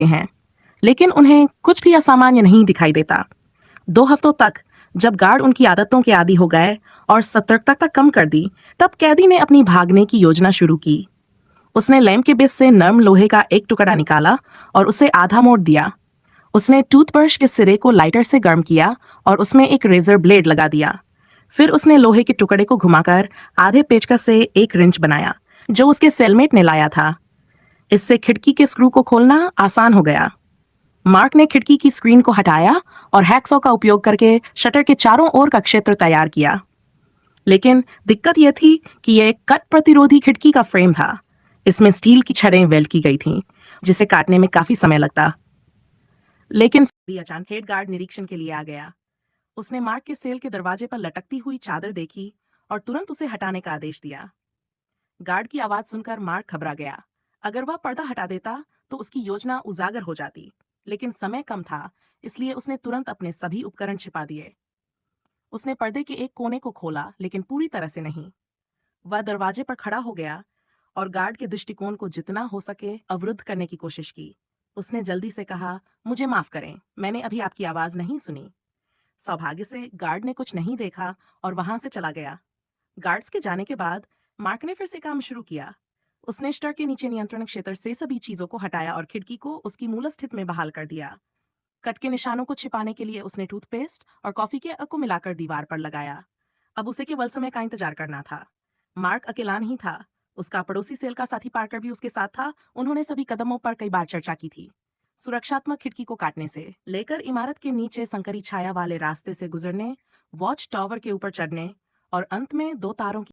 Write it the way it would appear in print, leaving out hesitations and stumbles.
हैं, लेकिन उन्हें कुछ भी असामान्य नहीं दिखाई देता। 2 हफ्तों तक जब गार्ड उनकी आदतों के आदी हो गए और सतर्कता तक कम कर दी, तब कैदी ने अपनी भागने की योजना शुरू की। उसने लैंप के बीच से नर्म लोहे का एक टुकड़ा निकाला और उसे आधा मोड़ दिया। उसने टूथब्रश के सिरे को लाइटर से गर्म किया और उसमें एक रेजर ब्लेड लगा दिया। फिर उसने लोहे के टुकड़े को घुमाकर आधे पेचकस से एक रिंच बनाया, जो उसके सेलमेट ने लाया था। इससे खिड़की के स्क्रू को खोलना आसान हो गया। मार्क ने खिड़की की स्क्रीन को हटाया और हैकसॉ का उपयोग करके शटर के चारों ओर का क्षेत्र तैयार किया। लेकिन दिक्कत यह थी कि यह एक कट प्रतिरोधी खिड़की का फ्रेम था। इसमें स्टील की छड़ें वेल्ड की गई थीं, जिसे काटने में काफी समय लगता। लेकिन फिर भी अचानक हेड गार्ड निरीक्षण के लिए आ गया। उसने मार्क के सेल के दरवाजे पर लटकती हुई चादर देखी और तुरंत उसे हटाने का आदेश दिया। गार्ड की आवाज सुनकर मार्क घबरा गया। अगर वह पर्दा हटा देता तो उसकी योजना उजागर हो जाती, लेकिन समय कम था, इसलिए उसने तुरंत अपने सभी उपकरण छिपा दिए। उसने पर्दे के एक कोने को खोला, लेकिन पूरी तरह से नहीं। वह दरवाजे पर खड़ा हो गया और गार्ड के दृष्टिकोण को जितना हो सके अवरुद्ध करने की कोशिश की। उसने जल्दी से कहा, मुझे माफ करें, मैंने अभी आपकी आवाज नहीं सुनी। सौभाग्य से गार्ड ने कुछ नहीं देखा और वहां से चला गया। गार्ड्स के जाने के बाद मार्क ने फिर से काम शुरू किया। उसने शटर के नीचे नियंत्रण क्षेत्र से सभी चीजों को हटाया और खिड़की को उसकी मूल स्थिति में बहाल कर दिया। कट के निशानों को छिपाने के लिए उसने टूथपेस्ट और कॉफी के अक को मिलाकर दीवार पर लगाया। अब उसे केवल समय का इंतजार करना था। मार्क अकेला नहीं था, उसका पड़ोसी सेल का साथी पार्कर भी उसके साथ था। उन्होंने सभी कदमों पर कई बार चर्चा की थी, सुरक्षात्मक खिड़की को काटने से लेकर इमारत के नीचे संकरी छाया वाले रास्ते से गुजरने, वॉच टावर के ऊपर चढ़ने और अंत में 2 तारों की